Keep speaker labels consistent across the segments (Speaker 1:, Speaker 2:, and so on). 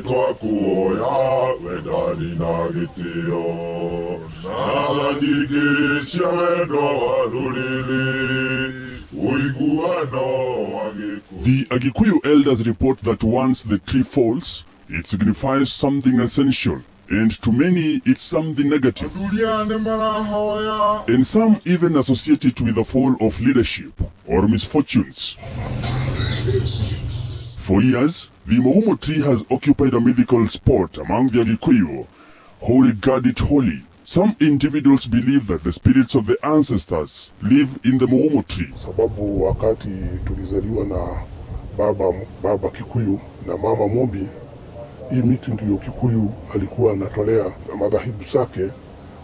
Speaker 1: twakuoya wendani na gitio na ndikirisha wendo wa ruriri uiguano wa Gikuyu. The Agikuyu elders report that once the tree falls, it signifies something essential, and to many it's something negative. And some even associate it with the fall of leadership or misfortunes. For years, the Mugumo tree has occupied a mythical spot among the Agikuyu, who regard it holy. Some individuals believe that the spirits of the ancestors live in the Mugumo tree.
Speaker 2: Sababu wakati tulizaliwa na baba Kikuyu na mama Mombi, hii miti ndiyo Kikuyu alikuwa anatolea na madhahibu zake.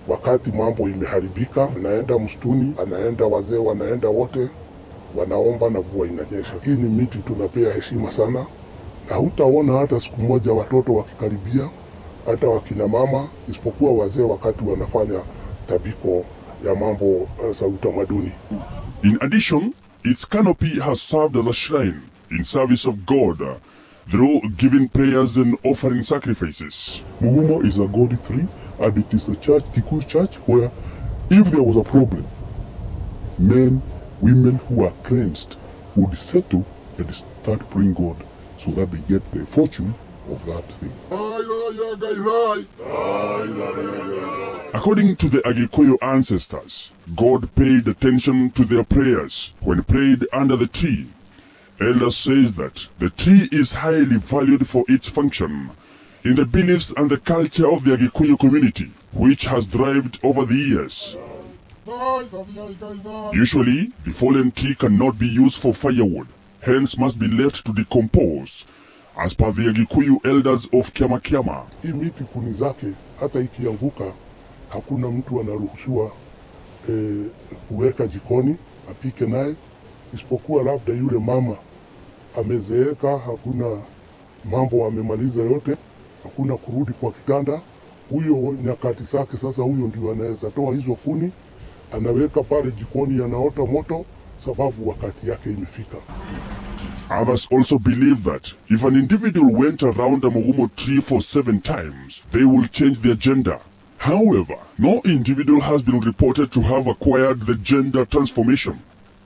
Speaker 2: Wakati mambo imeharibika, anaenda msituni, anaenda wazee, wanaenda wote, wanaomba na mvua inanyesha. Hii ni miti tunapea heshima sana, na hutaona hata siku moja watoto wakikaribia, hata wakina mama, isipokuwa wazee wakati wanafanya tabiko ya mambo za utamaduni.
Speaker 1: In addition, its canopy has served as a shrine in service of God through giving prayers and offering sacrifices.
Speaker 2: Mugumo is a godly tree, and it is a church, Kikuyu church, where if there was a problem, men, women who are cleansed would settle and start praying God so that they get the fortune of that thing.
Speaker 1: According to the Agikuyu ancestors, God paid attention to their prayers when prayed under the tree. Elders says that the tree is highly valued for its function in the beliefs and the culture of the Agikuyu community, which has thrived over the years. Usually, the fallen tree cannot be used for firewood, hence must be left to decompose, as per the Agikuyu elders of Kiama.
Speaker 2: Hii miti kuni zake, hata ikianguka, hakuna mtu anaruhusiwa kuweka jikoni, apike naye, isipokuwa labda yule mama amezeeka, hakuna mambo amemaliza yote, hakuna kurudi kwa kitanda, huyo nyakati zake sasa, huyo ndio anaweza toa hizo kuni, anaweka pale jikoni, anaota moto, sababu wakati yake imefika.
Speaker 1: Others also believe that if an individual went around a Mugumo tree for 7 times, they will change their gender. However, no individual has been reported to have acquired the gender transformation.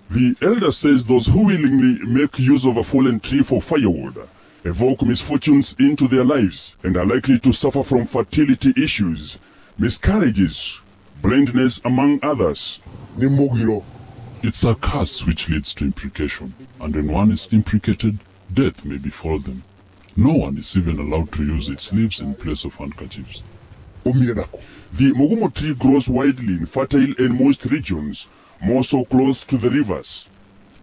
Speaker 1: The elder says those who willingly make use of a fallen tree for firewood evoke misfortunes into their lives and are likely to suffer from fertility issues, miscarriages, blindness, among others.
Speaker 3: It's a curse which leads to imprecation, and when one is imprecated, death may befall them. No one is even allowed to use its leaves in place of handkerchiefs.
Speaker 1: The Mugumo tree grows widely in fertile and moist regions, more so close to the rivers.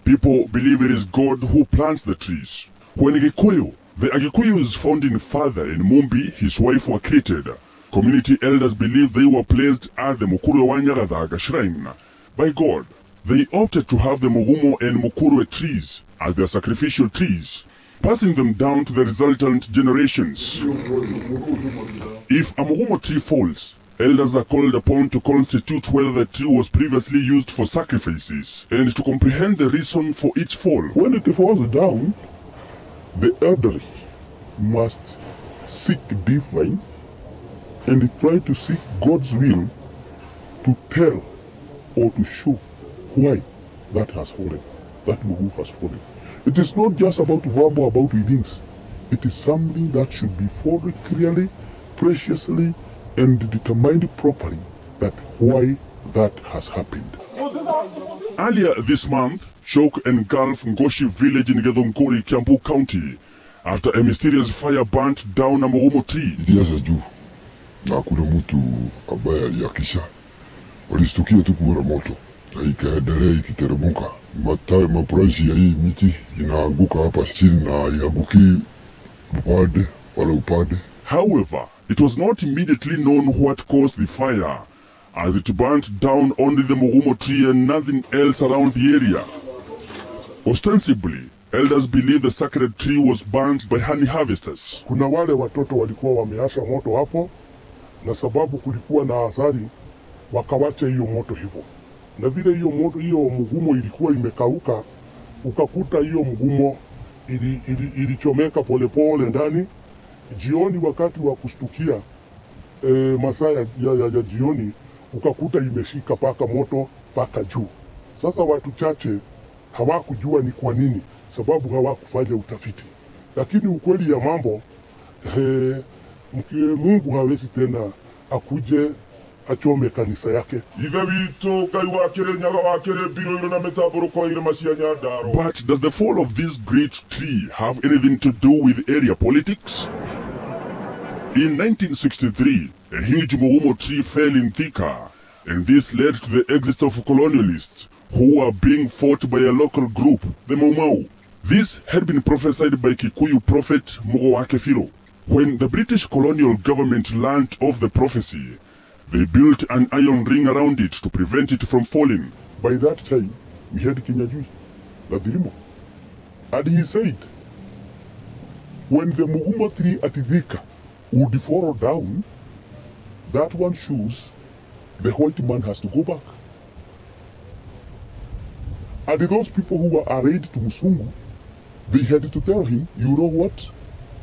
Speaker 1: People believe it is God who plants the trees. When Gikuyu, the Agikuyu's founding father and Mumbi, his wife, were created, community elders believe they were placed at the Mukuru Wanyagadaga shrine by God. They opted to have the Mugumo and Mukuru trees as their sacrificial trees, passing them down to the resultant generations. If a Mugumo tree falls, elders are called upon to constitute whether the tree was previously used for sacrifices and to comprehend the reason for its fall.
Speaker 2: When it falls down, the elderly must seek divine and try to seek God's will to tell or to show why that has fallen, that Mugu has fallen. It is not just about verbal, about readings. It is something that should be followed clearly, preciously, and determined properly that why that has happened.
Speaker 1: Earlier this month, shock engulfed Ngoshi village in Gedhonkori, Kiambu County, after a mysterious fire burnt down a Mugumo tree.
Speaker 2: Ilianza juu na kuna mtu ambaye aliakisha, walistukia tu kuona moto na ikaendelea ikiteremka. Matawi mabranchi ya hii miti inaanguka hapa chini na ianguki upande wala upande.
Speaker 1: However, it was not immediately known what caused the fire, as it burnt down only the Mugumo tree and nothing else around the area. Ostensibly, elders believe the sacred tree was burnt by honey harvesters.
Speaker 2: Kuna wale watoto walikuwa wameasha moto hapo, na sababu kulikuwa na athari, wakawacha hiyo moto hivyo. Na vile hiyo moto, hiyo Mugumo ilikuwa imekauka, ukakuta hiyo Mugumo ilichomeka polepole ndani, jioni wakati wa kustukia masaa ya jioni ukakuta imeshika paka moto paka juu. Sasa watu chache hawakujua ni kwa nini, sababu hawakufanya utafiti. Lakini ukweli ya mambo Mungu hawezi tena akuje achome kanisa yake.
Speaker 1: But does the fall of this great tree have anything to do with area politics? In 1963, a huge Mugumo tree fell in Thika, and this led to the exit of colonialists who were being fought by a local group, the Mau. This had been prophesied by Kikuyu prophet Mugumo. When the British colonial government learnt of the prophecy, they built an iron ring around it to prevent it from falling.
Speaker 2: By that time, we had Kenya Juice, the Dirimo. And he said, when the Mugumo tree at Thika would fall down, that one shows the white man has to go back. And those people who were arrayed to Musungu, they had to tell him, you know what?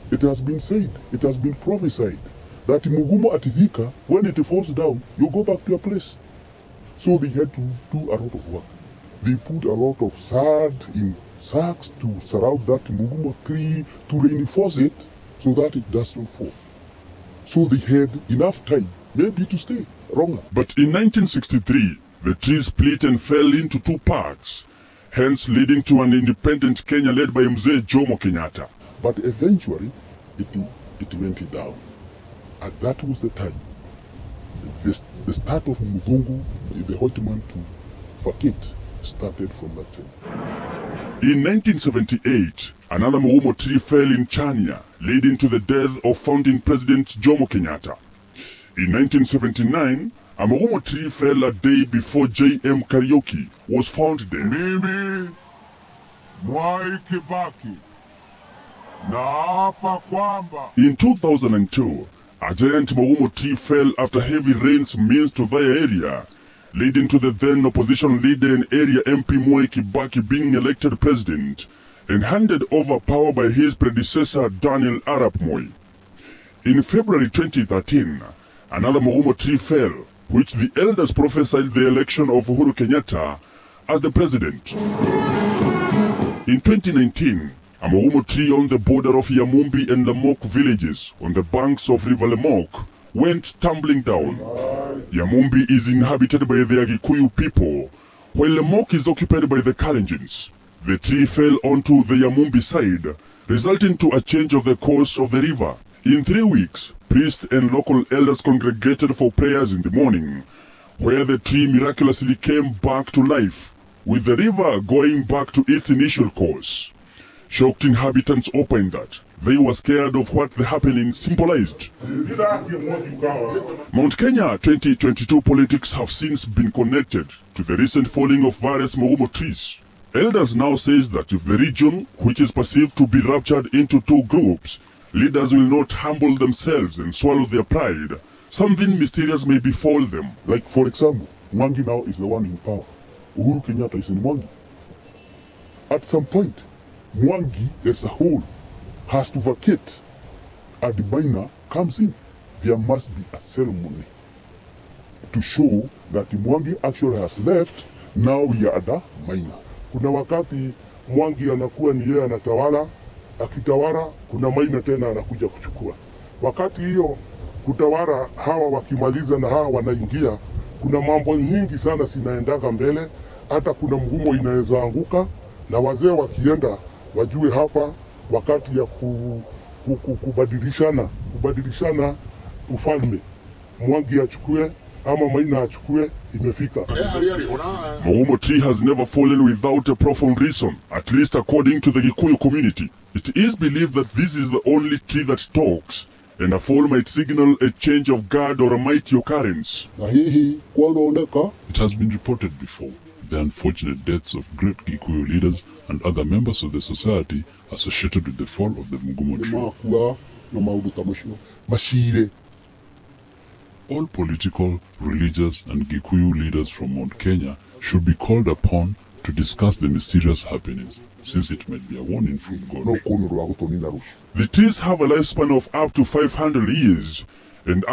Speaker 2: It has been said, it has been prophesied, that Mugumo at Thika, when it falls down, you go back to your place. So they had to do a lot of work. They put a lot of sand in sacks to surround that Mugumo tree, to reinforce it, so that it doesn't fall. So they had enough time, maybe to stay longer.
Speaker 1: But in 1963, the tree split and fell into two parts, hence leading to an independent Kenya led by Mzee Jomo Kenyatta.
Speaker 2: But eventually, it went down. And that was the time, the start of Mugungu, the white man to forget, started from that time.
Speaker 1: In 1978, another Mugumo tree fell in Chania, leading to the death of founding President Jomo Kenyatta. In 1979, a Mugumo tree fell a day before J.M. Karaoke was found there.
Speaker 4: Mimi, Mwai Kibaki, naapa kwamba.
Speaker 1: In 2002, a giant Mugumo tree fell after heavy rains missed their area, leading to the then opposition leader and area MP Mwai Kibaki being elected president and handed over power by his predecessor Daniel Arap Moi. In February 2013, another Mugumo tree fell, which the elders prophesied the election of Uhuru Kenyatta as the president. In 2019, a Mugumo tree on the border of Yamumbi and Lamok villages on the banks of River Lamok went tumbling down. Yamumbi is inhabited by the Agikuyu people, while Lamok is occupied by the Kalenjins. The tree fell onto the Yamumbi side, resulting to a change of the course of the river. In 3 weeks, priests and local elders congregated for prayers in the morning, where the tree miraculously came back to life, with the river going back to its initial course. Shocked inhabitants opined that they were scared of what the happening symbolized. Mount Kenya 2022 politics have since been connected to the recent falling of various Mugumo trees. Elders now says that if the region, which is perceived to be ruptured into two groups, leaders will not humble themselves and swallow their pride, something mysterious may befall them.
Speaker 2: Like for example, Mwangi now is the one in power. Uhuru Kenyatta is in Mwangi. At some point, Mwangi as a whole has to vacate, and the miner comes in. There must be a ceremony to show that Mwangi actually has left. Now we are the miner. Kuna wakati Mwangi anakuwa ni yeye anatawala, akitawala kuna maina tena anakuja kuchukua. Wakati hiyo kutawala hawa wakimaliza na hawa wanaingia, kuna mambo nyingi sana zinaendaga mbele, hata kuna Mugumo inaweza anguka, na wazee wakienda wajue hapa wakati ya kubadilishana ufalme, Mwangi achukue ama maina achukue, imefika.
Speaker 1: Mugumo tree has never fallen without a profound reason, at least according to the Gikuyu community. It is believed that this is the only tree that talks, and a fall might signal a change of guard or a mighty occurrence.
Speaker 3: It has been reported before, the unfortunate deaths of great Gikuyu leaders and other members of the society associated with the fall of the Mugumo tree. All political, religious, and Gikuyu leaders from Mount Kenya should be called upon to discuss the mysterious happenings, since it might be a warning from God.
Speaker 2: no kundu rwa gutonina rushya.
Speaker 1: The trees have a lifespan of up to 500 years, and